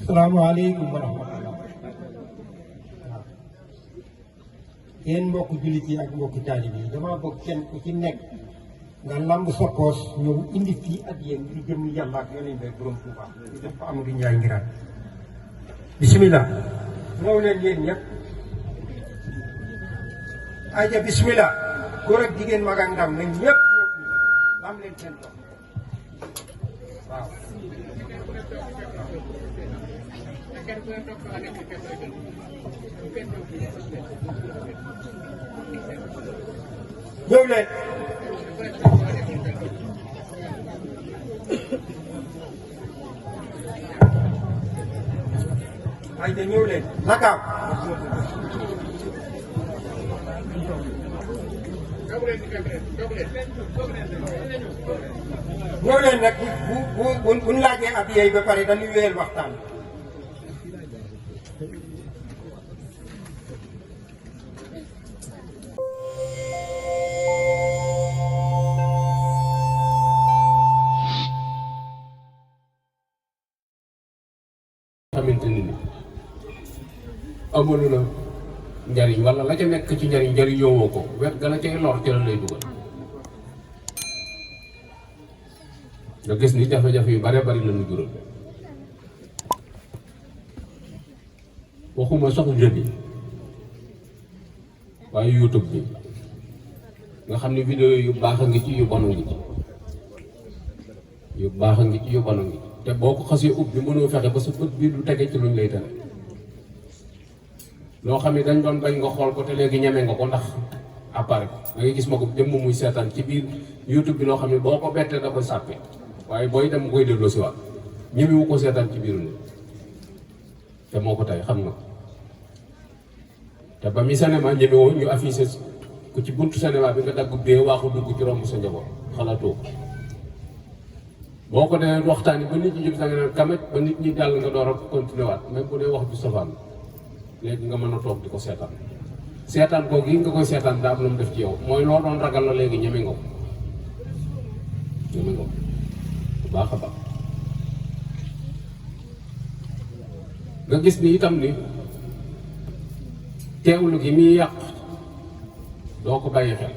salaamaaleykum wa rahmatulah. yéen mbokku jullit yi ak mbokku taalib yi damaa bëgg kenn ku ci nekk nga lamb sa poos ñëw indi fii ak yéen ngir jëm yàlla ak yonent bi borom Tuuba ñu def ko Amadou Ndiaye Nguirane. bisimilah. ñëw leen yéen ñëpp. ayca bisimilah. góor ak jigéen mag ak ndaw nañ ñëpp ñëw lam leen seen dox waaw. ñëw leen. ay de ñëw leen nakaam. ñëw leen nag bu laajee ab yeey ba pare dañuy wéyal waxtaan. xamante ni amalu la njariñ wala la ca nekk ci njariñ njariñoo ko wet ga la cay lor ci la lay dugal nga gis ni jafe-jafe yu bare bari la ñu jural waxuma sax jeunes yi waaye YouTube bi nga xam ne vidéo yu baax a ngi ci yu bon a ngi ci yu baax a ngi ci yu bon a ngi ci te boo ko xasee ubbi mënoo fexe ba sa bët bii du tege ci luñ lay tere loo xam ne dañ doon bañ nga xool ko te léegi ñeme nga ko ndax appareil da ngay gis ma ko jëmm muy seetaan ci biir YouTube bi loo xam ne boo ko bettee da koy sàppe waaye booy dem koy delloo si waat ñemewu ko seetaan ci biiru nit te moo ko tey xam nga te ba mi cinéma ñemewoo ñu affiché ku ci buntu cinéma bi nga dagg bee waaxu dugg ci romb sa njaboot xalaatoo ko boo ko dee waxtaan yi ba nit ñi jóg da nga naan kamet ba nit ñi jàll nga door a continué waat même bu dee wax bi safaan léegi nga mën a toog di ko seetaan seetaan koo gi nga koy seetaan daa am lu mu def ci yow mooy loo doon ragal la léegi ñeme nga ko bu baax a baax nga gis ni itam ni teewlu gi muy yàq doo ko bàyyi xel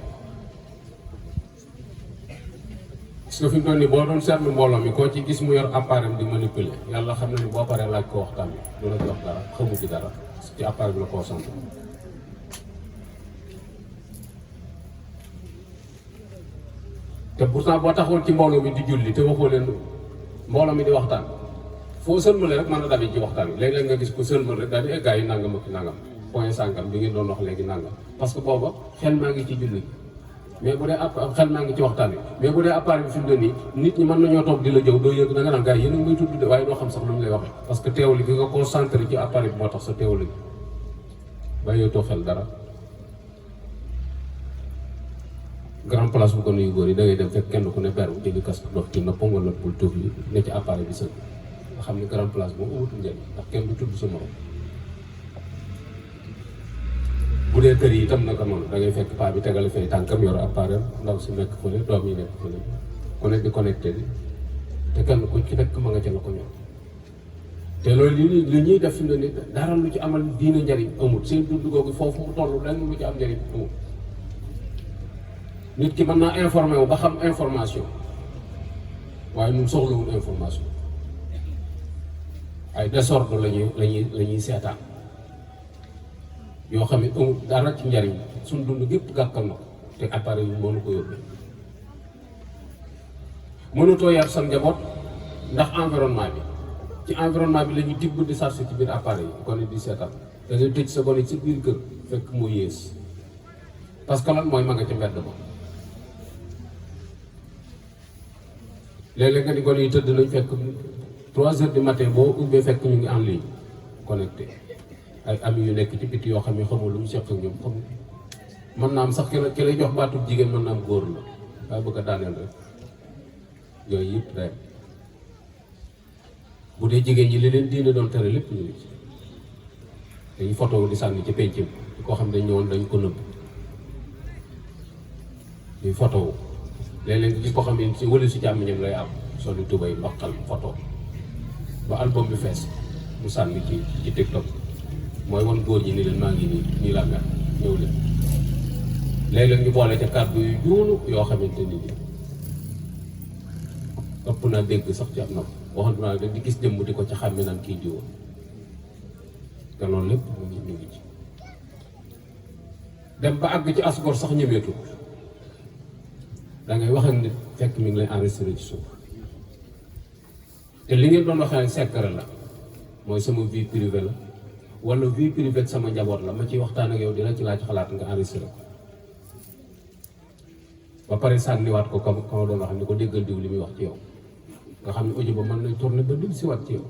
parce que fi mu toll nii boo doon seetlu mbooloo mi koo ci gis mu yor appareil di manipuler yàlla xam na ni boo paree laaj ko waxtaan bi du la jox dara xamu ci dara ci appareil bi la koo sant te pourtant boo taxoon ci mbooloo mi di julli te waxoo leen mbooloo mi di waxtaan foo sëlmale rek mën a dabi ci waxtaan bi léeg-léeg nga gis ko sëlmal rek daal di eggaay yi nangam ak nangam point sàngam bi ngeen doon wax léegi nangam parce que booba xel maa ngi ci julli mais bu dee xel maa ngi ci waxtaan bi mais bu dee appareil bi fi mu ne nii nit ñi mën nañoo toog di la jëw doo yëg da nga naan gars yi yéen a ngi may tudd de waaye doo xam sax lu ñu lay waxee parce que teewli gi nga concentré ci appareil bi moo tax sa teewli gi bàyyeetoo xel dara grand place bu ko nuyu góor yi da ngay dem fekk kenn ku ne beru jëli casque dox ci noppam wala bul tuuf li ne ci appareil bi sëg nga xam ne grand place moom amatul njëriñ ndax kenn du tudd sa morom bu dee kër yi itam naka noonu da ngay fekk paa bi tegale fay tànkam yor appareil ndaw si nekk fële doom yi nekk fële ku ne di connecté bi te kenn ku ci nekk ma nga ca la ko ñor te loolu li ñuy def fi mu ne nii dara lu ci amal diina njëriñ amul seen dund googu foofu mu toll lenn lu ci am njëriñ amul nit ki mën naa informé wu ba xam information waaye ñun soxlawul information ay désordre lañuy seetaan yoo xam ne amul dara ci njariñ suñ dund gépp gàkkal na ko te appareil yi mënu ko yóbbee mënutoo yar sa njaboot ndax environnement bi ci environnement bi la ñuy tibb di chargé ci biir appareil yi gone di seetaan da ngay tëj sa gone ci biir kër fekk moo yées parce que lan mooy ma nga ca mbedd ba léeg-léeg nga ni gone yi tëdd nañ fekk 3 heures du matin boo ubbee fekk ñu ngi en ligne connecté ay amis yu nekk ci biti yoo xam ne xamul lu mu seq ak ñoom xamul mën naa am sax ki lay jox baatub jigéen mën naa am góor la waaye bëgg a daaneel rek yooyu yëpp day bu dee jigéen ñi li leen diine doon tere lépp ñu ngi ci dañuy photo di sànni ci penc bi koo xam ne dañ ñëwoon dañ ko nëbb ñuy photo léeg-léeg nga gis ko xam ne si wala si jàmmiñam lay am solu tubay mbaqal photo ba album bi fees mu sànni ci TikTok mooy wan góor ñi ni leen maa ngi nii laa mel ñëw leen léeg-léeg ñu boole ca kàddu yu juunu yoo xamante ni ëpp naa dégg sax ci am na waxante naa di gis jëmm di ko ca xàmme naan kii jiwoon te loolu lépp ñu ngi ci dem ba àgg ci asgor sax ñemeetu da ngay wax ak nit fekk mi ngi lay enregistré ci suuf te li ngeen doon waxee secret la mooy sama vie privée la wala vie privée ak sama njaboot la ma ciy waxtaan ak yow dina ci laaj xalaat nga enregistré ko ba pare sànniwaat ko comme doon wax ni ko déggal diw li muy wax ci yow nga xam ne audio ba mën nañ tourné ba dul siwaat ci yow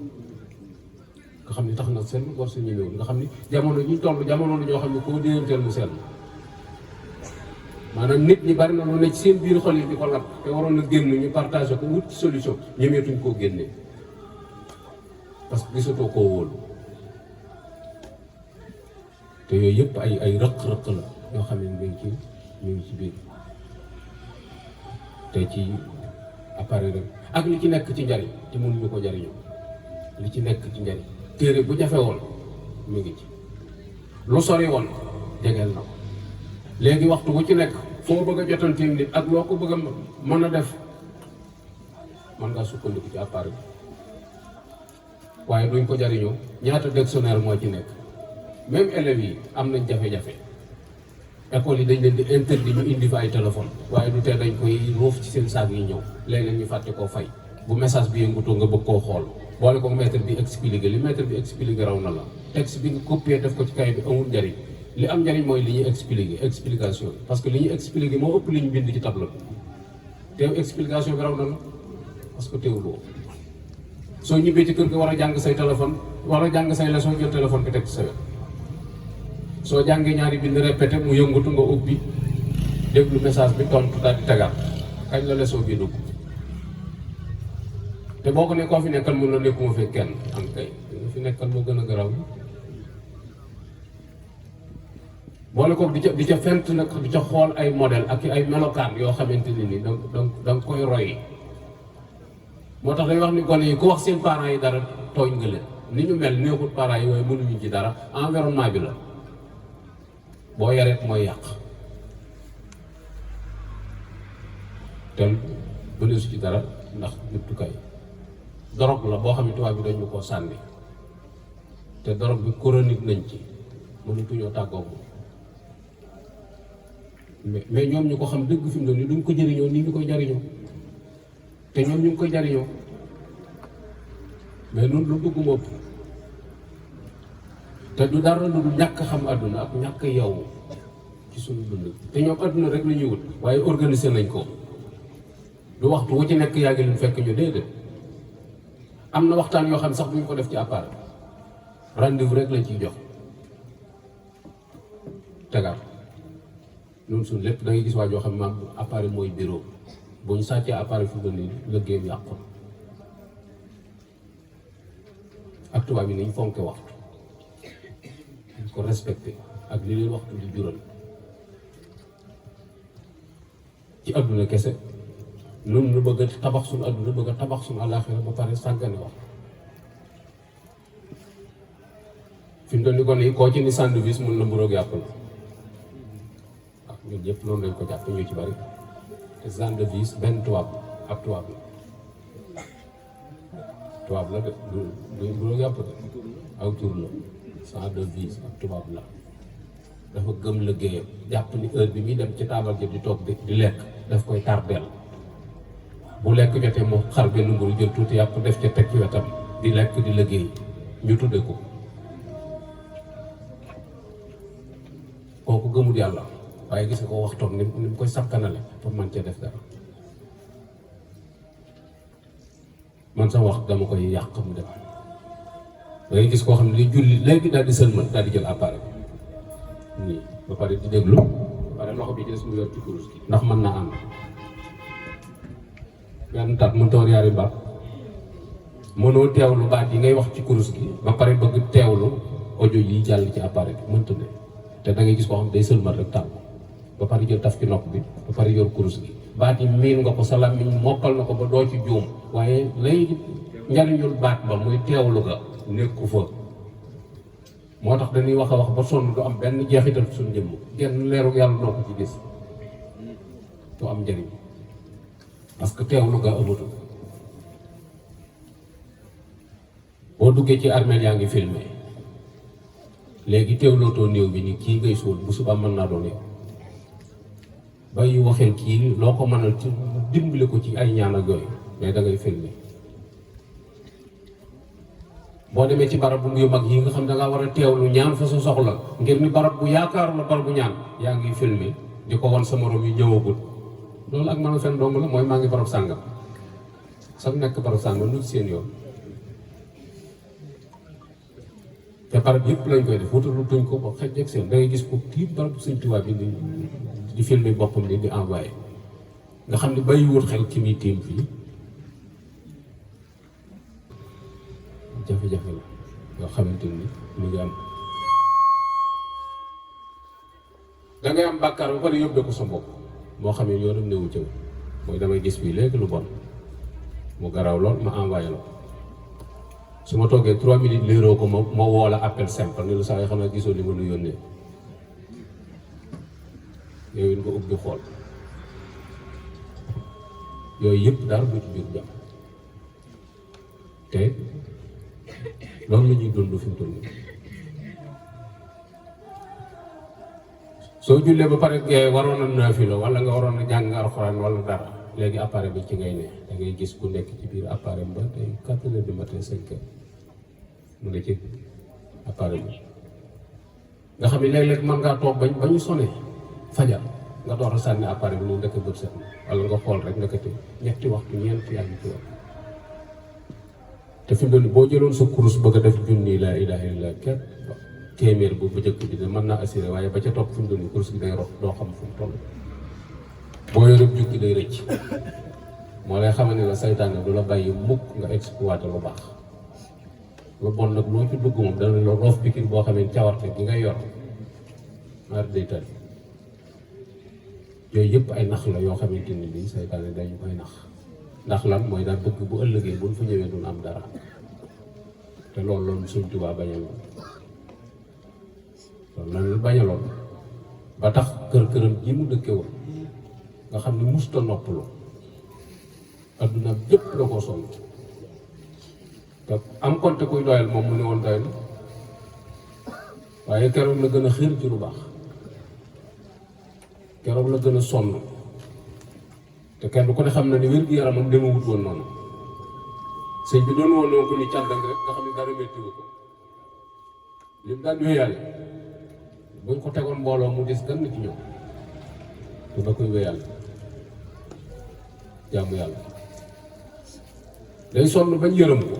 nga xam ne tax na seen war su ñëwul nga xam ni jamono ñu toll jamono la ñoo xam ne koo déyanteel mu sell maanaam nit ñi bari na lu ne ci seen biir xol yi di ko lab te waroon na génn ñu partagé ko wut ci solution ñemeetuñ koo génnee parce que gisatoo koo wóolu te yooyu yëpp ay rëq-rëq la yoo xam ne ñu ngi ci biir te ci appareil rek ak li ci nekk ci njariñ te mënuñu ko jariñoo li ci nekk ci njariñ téere bu jafe woon mu ngi ci lu sori woon jegeel na ko léegi waxtu bu ci nekk foo bëgg a jotanteeg nit ak loo ko bëgg a mën a def mën ngaa sukkandiku ci appareil waaye duñ ko jariñoo ñaata dictionnaire moo ci nekk même élèves yi am nañ jafe-jafe école yi dañ leen di interdit ñu indi fa ay téléphone waaye du tee dañ koy ruuf ci seen saag yi ñëw léeg-léeg ñu fàtte koo fay bu message bi yëngutoo nga bëgg koo xool boole ko maître bi expliqué li maître bi expliqué raw na la texte bi nga copier def ko ci kay bi amul njariñ li am njariñ mooy li ñuy expliqué explication bi parce que li ñuy expliqué moo ëpp li ñu bind ci tableau bi teew explication bi raw na la parce que teewuloo soo ñibbee ci kër ga war a jàng say téléphone war a jàng say leçon jël téléphone bi teg ci sa wet soo jàngee ñaari bind répété mu yëngatu nga ubbi déglu message bi tontu daal di tegaat kañ la leçon bi dugg te boo ko ne koo fi nekkal mun na nekkuma fekk kenn am kay nga fi nekkal moo gën a garaw boole ko di ca fent nag di ca xool ay modèle ak ay melokaan yoo xamante ne ni da nga koy roy moo tax day wax ni gone yi ku wax seen parents yi dara tooñ nga leen ni ñu mel neexut parents yi waaye mënuñu ci dara environnement bi la boo yareet mooy yàq te bële su ci dara ndax jumtukaay drogue la boo xam ne tubaab bi dañu koo sànni te drogue bi chronique nañ ci mënatuñoo tàggoo moom mais ñoom ñu ko xam dëgg fi mu doon ni duñ ko jëriñoo nii ñu koy jariñoo te ñoom ñu ngi koy jariñoo mais noonu lu dugg mopp te du dara lu du ñàkk xam àdduna ak ñàkk yow ci suñu dund te ñoom àdduna rek la ñuy wut waaye organiser nañ ko du waxtu wu ci nekk yaa ngi leen fekk ñu déedéet am na waxtaan yoo xam sax duñ ko def ci appareil rendez-vous rek lañ ciy jox tegaat noonu suñ lépp da ngay gis waa joo xam ne maam appareil mooy bureau bu ñu sàccee appareil fu mu nii liggéey bi yàqu ak tubaab yi nañ fonke waxtu dañ ko respecté ak li leen waxtu di jural ci adduna kese noonu lu bëgg a tabax suñu adduna bëgg a tabax suñu àllaaxira ba pare sàggane wax fi mu toll ni kon yi koo ci ni sandwich mun na mburoog yàpp la waaw ñun ñëpp loolu lañ ko jàpp ñu ci bari te sandwich benn tubaab ab tubaab la tubaab la de du mburoog yàpp de aw tur la sandwich ab tubaab la dafa gëm liggéeyam jàpp ni heure bi muy dem ci taabal ji di toog di lekk daf koy tardeel bu lekk jotee mu xar benn mburu jël tuuti yàpp def ca teg ci wetam di lekk di liggéey ñu tudde ko kooku gëmul yàlla waaye gis nga ko waxtoon ni mu koy sakkanale pour man cee def dara man sa wax dama koy yàq mu dem da ngay gis koo xam ne li julli léegi daal di sëlmal daal di jël appareil nii ba pare di déglu pare loxo bi ci des mu yor ci kurus gi ndax mën naa ànd benn tat mënta war yaari baat mënoo teewlu baat yi ngay wax ci kurus gi ba pare bëgg teewlu audio yi jàll ci appareil bi mënta ne te da ngay gis koo xam ne day sëlmal rek tàmm ba pare jël taf ci nopp bi ba pare yor kurus gi baat yi miin nga ko sa làmmiñ mokkal na ko ba doo ci juum waaye lay njariñul baat ba muy teewlu ga nekku fa moo tax dañuy wax a wax ba sonn du am benn jeexital suñu jëmm genn leeru yàlla noo ko ci gis du am njariñ parce que teewlu ga amatul boo duggee ci armeel yaa ngi filmé léegi teewlootoo néew bi ni kii ngay suul bu subaa mën naa doon yow bàyyi waxeel kii loo ko mënal ci dimbali ko ci ay ñaan ak yooyu mais da ngay filmé boo demee ci barab yu mag yi nga xam da ngaa war a teewlu ñaan fa sa soxla ngir ni barab bu yaakaar la barab bu ñaan yaa ngi filmé di ko wan sa morom yi ñëwagul loolu ak mën a fen dong la mooy maa ngi barab sàngam sax nekk barab sàngam lu seen yoon te barab yëpp lañ koy def wutalu tuñ ko ba xëj ak seen da ngay gis ko kii barab Sëñ Tuubaa bi di filmé boppam di envoyé nga xam ne bàyyiwut xel ki muy tiim fii jafe-jafe la yoo xamante ni mu ngi am dangay am bàkkaar ba pare yóbbee ko sa bopp moo xam ne yoonam newu ci mooy damay gis fii léegi lu bon mu garaaw lool ma envoyé la su ma toogee 3 minutes léeroo ko ma woo la appel simple ni lu saa yoo xam ne gisoo li ma lu yónnee yow it nga ubbi xool yooyu yëpp daal bu ci biir jàmm te loolu la ñuy dund fi mu toll nii soo jullee ba pare waroon a naafila wala nga waroon a jàng alxuraan wala dara léegi appareil bi ci ngay ne da ngay gis ku nekk ci biir appareil ba tey 4 heures du matin 5 heures mu ne ci appareil bi nga xam ne léeg-léeg mën ngaa toog ba ñu sonné fajar nga door a sànni appareil bi ñu ndekk bët set wala nga xool rek ndekete ñetti waxtu ñeent yaa ngi ci wax te fi mu ne boo jëloon sa kurus bëgg a def junni laa ilaaha illa képp téeméer bu njëkk bi de mën naa assuré waaye ba ca topp fi mu ne kurus bi day rox doo xam fu mu toll boo yoreb jukki day rëcc moo lay xamal ne la saytaane du la bàyyi mukk nga exploité lu baax lu bon nag loo ci dugg moom dana la roof pikir boo xamee cawarte gi ngay yor maar day tari yooyu yëpp ay nax la yoo xamante ni lii saytaane dañu koy nax ndax lan mooy daal bëgg bu ëllëgee buñ fa ñëwee duñ am dara te loolu Sëñ Tuubaa bañaloon loolu lan bañaloon ba tax kër-këram ji mu dëkke woon nga xam ne musta noppalu adduna bépp la ko sonn te am konte kuy doyal moom mu ne woon doy na waaye keroog la gën a xër ci lu baax keroog la gën a sonn te kenn ku ne xam na ni wér-gu-yaramam dama wut woon noonu sëñ bi doon woon noonu ko ni càndang rek nga xam ne dara méttiwu ko lim daan wéyale buñ ko tegoon mbooloo mu des gan ci ñoom te da koy wéyale jaamu yàlla day sonn bañ yërëm ko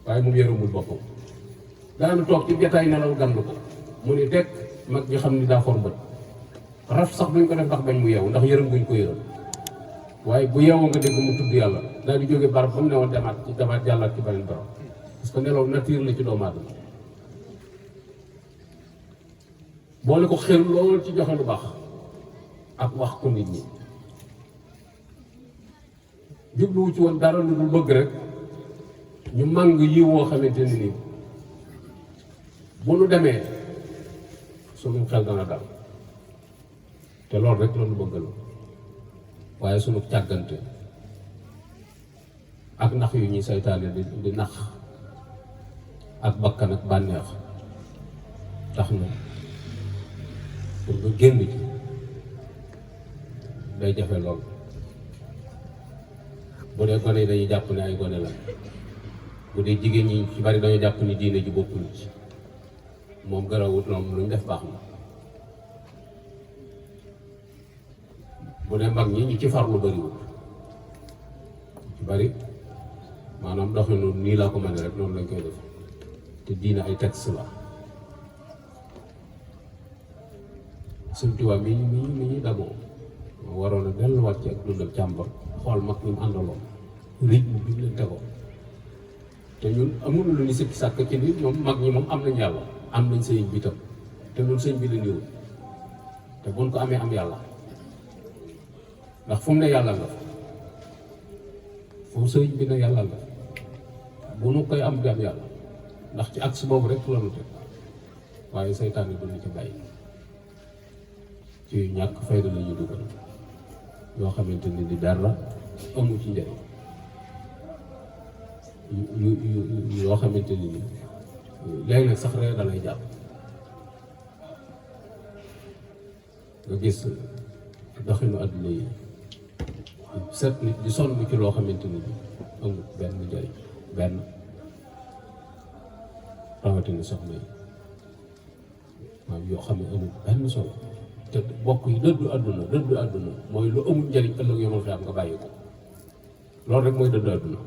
waaye moom yërëmul boppam daana toog ci jataay nelaw gann ko mu ni teg mag ñi xam ni daa xor bët raf sax duñ ko def ndax bañ mu yeewu ndax yërëm buñ ko yërëm waaye bu yeewoo nga dégg mu tudd yàlla daal di jóge barab ba mu ne woon demaat ci demaat jàllaat ci beneen barab parce que nelaw nature la ci doomu aadama boole ko xel lool ci joxe lu baax ak wax ko nit ñi jubluwu ci woon dara lu dul bëgg rek ñu màng yi woo xamante ni nii bu nu demee sunu xel dana dal te loolu rek loolu bëggal waaye sunu càggante ak nax yu ñuy saytaane di nax ak bakkan ak bànneex tax na pour nga génn ci day jafe lool bu dee gone yi dañuy jàpp ne ay gone la bu dee jigéen ñi ci bari dañoo jàpp ni diine ji bokkuñu ci moom garawut noonu lu ñu def baax na bu dee mag ñi ñu ci farlu bariwul ci bari maanaam doxinu nii laa ko mën rek noonu lañ koy def te diine ay texte la Sëñ Tuubaa mi ñu damoo moo waroon a delluwaat ci ak dundam càmbar xool mag ñu mu àndaloon rythme bi leen tegoon te ñun amul lu ñu sikki sàkk ci nit ñoom mag ñi moom am nañ yàlla am nañ sëñ bi tam te ñun sëñ bi la ñëw te buñ ko amee am yàlla ndax fu mu ne yàlla nga fu sëriñ bi ne yàlla nga bu nu koy am di am yàlla ndax ci axe boobu rek la nu teg waaye seytaan yi duñu ci bàyyi ci ñàkk fayda la ñu dugal yoo xamante ni di dara amu ci njëriñ yoo xamante ni léegi nag sax rek da lay jàpp nga gis doxinu àdduna yi set nit di sonn ci loo xamante ni bi amul benn njëriñ benn rawatina soxna yi waaw yoo xam ne amul benn solo te bokk yi dëddu àdduna mooy lu amul njëriñ ëllëg yomal xiyam nga bàyyi ko loolu rek mooy dëddu àdduna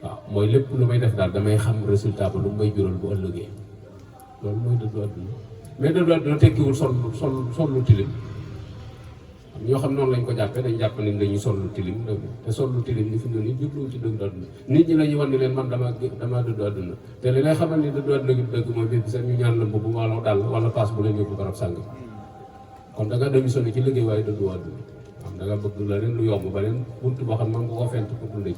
waaw mooy lépp lu may def daal damay xam résultat ba lu may jural bu ëllëgee loolu mooy dëddu àdduna mais dëddu àdduna tekkiwul sol lu tilim ñoo xam noonu lañ ko jàppee dañ jàpp ne dañuy sol lu tilim te sol lu tilim ni fi mu ne nii jubluwul ci dëddu àdduna nit ñi la ñuy wan ni leen man damaa dëddu àdduna te li lay xamal ni dëddu àdduna gi dëgg mooy bis bi sax ñu ñaan la mbubb wala dàll wala paas bu leen yóbbu barab sàng kon da nga démissionné ci liggéey waaye dëddu àdduna xam da nga bëgg la leen lu yomb ba leen bunt boo xam ne nga ko fent pour dundee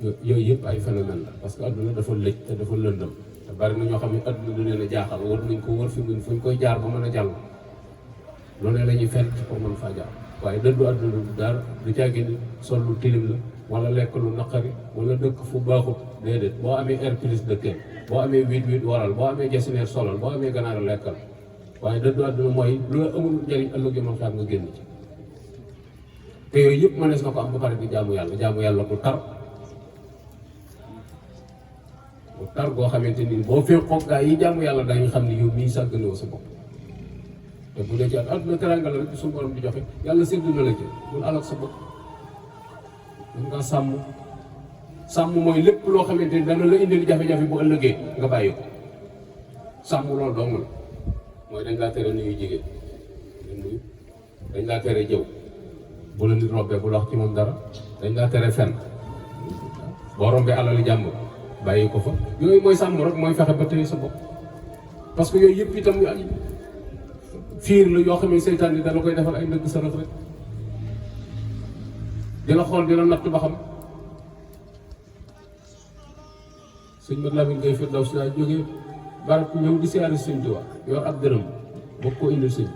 yooyu yëpp ay phénomène la parce que àdduna dafa lëj te dafa lëndëm te bari na ñoo xam ne àdduna du leen a jaaxal war nañ ko wër fi mu fuñ koy jaar ba mën a jàll loolu la ñuy fent pour mën faa jaar waaye dëddu àdduna du dara du càggi ni sol lu tilim la wala lekk lu naqari wala dëkk fu baaxut déedéet boo amee air plus dëkkee boo amee huit waral boo amee jasineer solal boo amee ganaar lekkal waaye dëddu àdduna mooy lu la amul njëriñ ëllëg yi man xam nga génn ci te yooyu yëpp mënees na ko am ba pare di jaamu yàlla bu tar goo xamante ni boo fee xoog gaa yi jaamu yàlla dañu xam ne yow mii sàgganoo sa bopp te bu dee ci àdduna teranga la rek suñu borom di joxe yàlla séddu na la ci bul alal sa bopp mën ngaa sàmm mooy lépp loo xamante ni dana la indil jafe-jafe bu ëllëgee nga bàyyi ko sàmm loolu dong la mooy dañ laa tere nuyu jigéen dañ laa tere jëw bu la nit robbee bul wax ci moom dara dañ laa tere fen boo rombee alali jàmm bàyyi ko fa yooyu mooy sàmm rek mooy fexe ba téye sa bopp parce que yooyu yëpp itam ay fiir la yoo xam ne seytaan yi dana koy defal ay ndëgg sërëx rek dina xool dina natt ba xam sëñ Mat Lamin ngay firdaw si daa jógee barab ñëw di siyaare sëñ Tuubaa yor ab dërëm bokk ko indil sëñ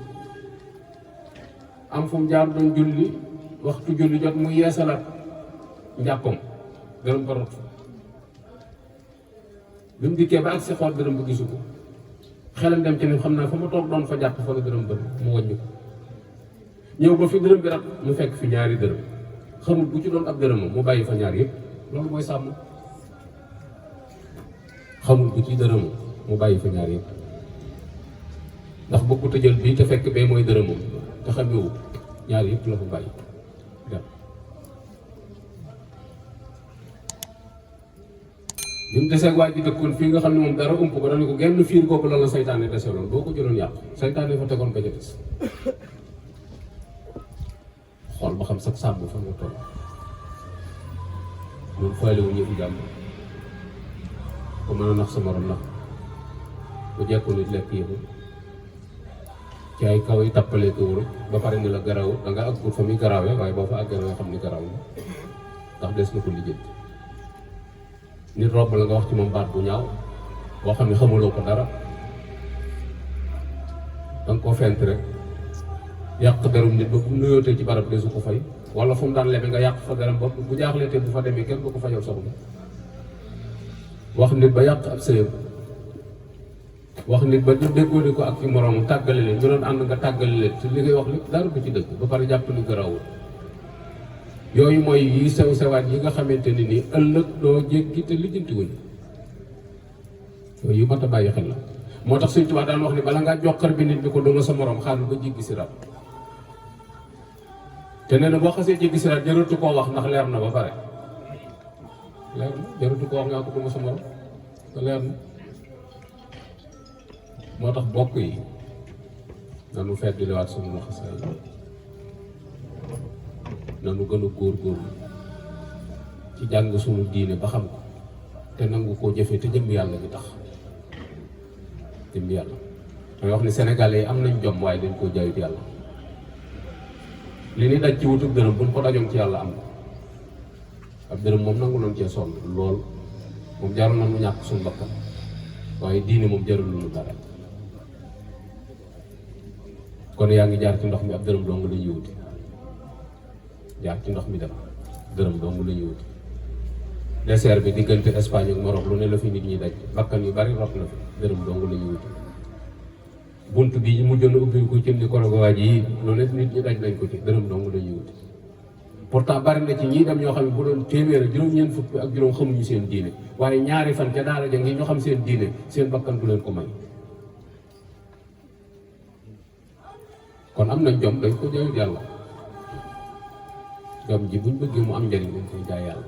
am fu mu jaar doon julli waxtu julli jot mu yeesalaat njàppam dërëm ba rot bi mu dikkee ba ak si xool dërëm ba gisu ko xelam dem ci ne xam naa fa ma toog doon fa jàpp fa la dërëm ba mu wàññi ko ñëw ba fi dërëm bi rat mu fekk fi ñaari dërëm xamul bu ci doon ab dërëmam mu bàyyi fa ñaar yëpp loolu mooy sàmm xamul bu ci dërëmam mu bàyyi fa ñaar yëpp ndax bëggu te jël bii te fekk bee mooy dërëmam te xamewu ñaar yëpp la fa bàyyi dem bi mu deseeg waa ji dëkkoon fii nga xam ne moom dara ump ko dana ko genn fiir kooku la la saytaane deseloon boo ko jëloon yàqu saytaane fa tegoon ba ca des xool ba xam sax sàmm fa nga toll loolu faalewu ñëpp jàmm ko mën a nax sa morom nax bu jekku nit lekk yëpp ci ay kaw yi tappalee ko wóor ba pare ni la garaw da nga àggul fa muy garawee waaye boo fa àggee nga xam ni garaw la ndax des na ko lijjanti nit robb la nga wax ci moom baat bu ñaaw boo xam ne xamuloo ko dara danga koo fent rek yàq derum nit ba bu nuyootee ci barab desu ko fay wala fu mu daan lebe nga yàq fa deram ba bu jaaxlee te bu fa demee kenn du ko fayal soxla wax nit ba yàq ab sëyam wax nit ba déggoo ko ak ci moroomam tàggale leen ñu doon ànd nga tàggale leen ci li ngay wax lépp dara du ci dëgg ba pare jàpp ni garawul yooyu mooy yi sew sewaat yi nga xamante ni nii ëllëg doo jéggi te lijjanti wuñ yooyu yu mat a bàyyi xel la moo tax Sëñ Tuubaa daan wax ne bala ngaa joxar bi nit ni ko doona sa morom xaaral ba jéggi siraat te nee na boo xasee jéggi siraat jaratu koo wax ndax leer na ba pare leer na jaratu koo wax ngaa ko doona sa morom te leer na moo tax bokk yi nanu fedd liwaat suñu laxasaay nanu gën a góorgóorlu ci jàng suñu diine ba xam ko te nangu koo jëfe te jëm yàlla gi tax jëm yàlla mooy wax ni sénégalais yi am nañ jom waaye dañ koo jaayut yàlla li ni daj ci wutub dërëm buñ ko dajoon ci yàlla am ab dërëm moom nangu noonu cee sonn lool moom jarul na mu ñàkk suñu bakkan waaye diine moom jarul lu dara kon yaa ngi jaar ci ndox mi ab dërëm dong la ñuy wuti jaar ci ndox mi dem dërëm dong la ñuy wuti désert bi diggante Espagne ak Maroc lu ne la fi nit ñi daj bakkan yu bari rot na fi dërëm dong la ñuy wuti bunt bi mu jënd ubbi ko ci Nicaragua ji lu ne nit ñi daj nañ ko ci dërëm dong la ñuy wuti pourtant bari na ci ñii dem ñoo xam ne bu doon téeméer juróom-ñeent fukk ak juróom xamuñu seen diine waaye ñaari fan ca daara ja ngi ñoo xam seen diine seen bakkan du leen ko may kon am nañ jom dañ ko jaayut yàlla jom ji buñ bëggee mu am njëriñ dañ koy jaay yàlla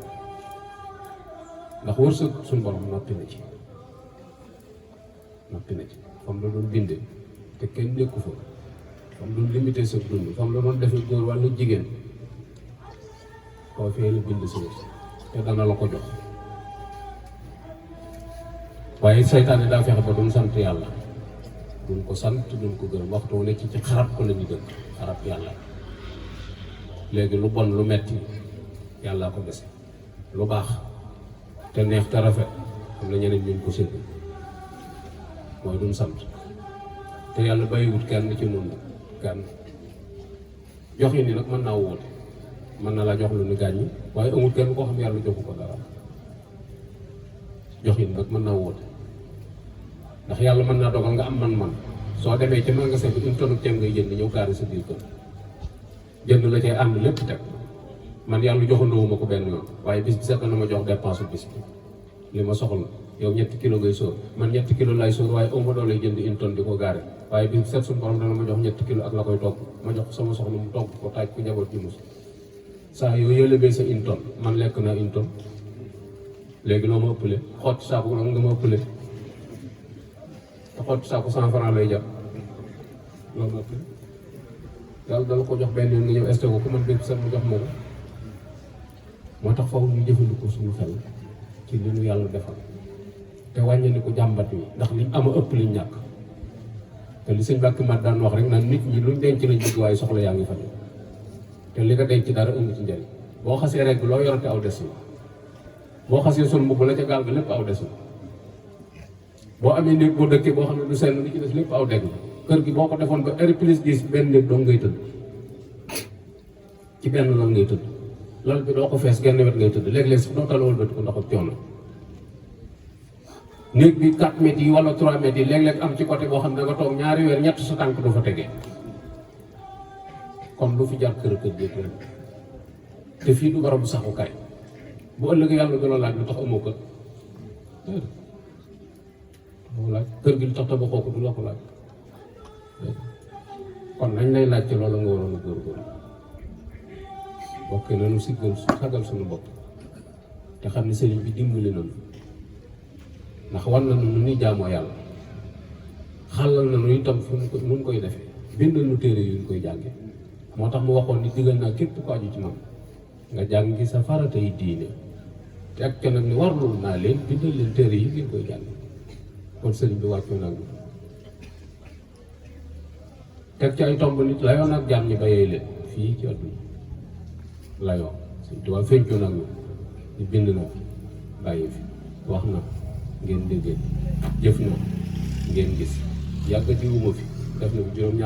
ndax wërsëg suñu borom noppi na ci fam la doon bindee te kenn nekku fa fam doon limité sa dund fam la doon defee góor walla jigéen koo fee la bind si te dana la ko jox waaye seytaane daa fexe ba duñ sant yàlla duñ ko sant duñ ko gërëm waxtu wu nekk ci xarab ko la ñu dëkk xarab yàlla léegi lu bon lu metti yàlla ko dese lu baax te neex te rafet am na ñeneen ñu ko sédd mooy duñ sant te yàlla bàyyiwut kenn ci noonu kenn jox yi ni nag mën naa wóote mën na laa jox lu ni gàññi waaye amul kenn koo xam yàlla joxu ko dara jox yi nag mën naa wóote ndax yàlla mën naa dogal nga am man-man soo demee ca magasin bi une tonne ceeb ngay jënd ñëw gaari sa biir kër jënd la cay ànd lépp teg man yàlla joxandoo ma ko benn yoon waaye bis bi set na ma jox dépense bis bi li ma soxla yow 7 kilo ngay sóor man 7 kilo lay sóor waaye aw ma doo lay jënd une tonne di ko gaare waaye bis bi set suñu borom dana ma jox 7 kilo ak la koy togg ma jox sama soxla mu togg ko taaj ko njaboot ji mus saa yoo yëlebee sa une tonne man lekk naa une tonne léegi loo ma ëppale xotti saako nga ma ëppale te xotti saako 100 francs lay jar loo ma ëppale yàlla dala ko jox benn yoon nga ñëw esté ko ku man bépp set mu jox ma ko moo tax faw ñu jëfandikoo suñu xel ci li ñu yàlla defal te wàññi ni ko jàmbat yi ndax liñ ama ëpp liñ ñàkk te li sëñ Mbàkke Mat daan wax rek naan nit ñi luñ denc lañ bëgg waaye soxla yaa ngi fa te li nga denc dara ëmb ci njëriñ boo xasee rek loo yorate aw des la boo xasee sol mbubb la ca gaal ga lépp aw des la boo amee néeg boo dëkkee boo xam ne du seen li ci des lépp aw degg la kër gi boo ko defoon ba R+10 benn néeg dong ngay tëdd ci benn lal ngay tëdd lal bi doo ko fees genn wet ngay tëdd léeg-léeg sax doo talawal bët ko ndax ak coono néeg bi 4 mètres yi wala 3 mètres yi léeg-léeg am ci côté boo xam ne nga toog ñaari weer ñett sa tànk du fa tegee kon lu fi jar kër gi te fii du barabu saxukaay bu ëllëgee yàlla du la laaj lu tax amoo kër kër gi lu tax tabaxoo ko du la ko laaj kon nañ lay laaj ci loolu nga waroon a góorgóorlu bokk nañu siggal sagal suñu bopp te xam ne sëriñ bi dimbali nañu ndax war nañu nu ñuy jaamoo yàlla xàllal nañu itam fu ñu koy defee bindal nu téere yu ñu koy jànge moo tax mu waxoon ni digal naa képp ko aju ci man nga jàngi sa farata yi diine te ak ca nag ni warlul naa leen bindal leen téere yi ngeen koy jànge kon sëriñ bi wàccu nag teg ci ay tomb nit layoon ak jaam ñi bayee leen fii ci àdduna layoo suñ tubaab feeñcoo nag ñu bind na bàyyi fi wax na ngeen déggee jëf na ngeen gis yàgg diwuma fi def na fi juróom-ñaar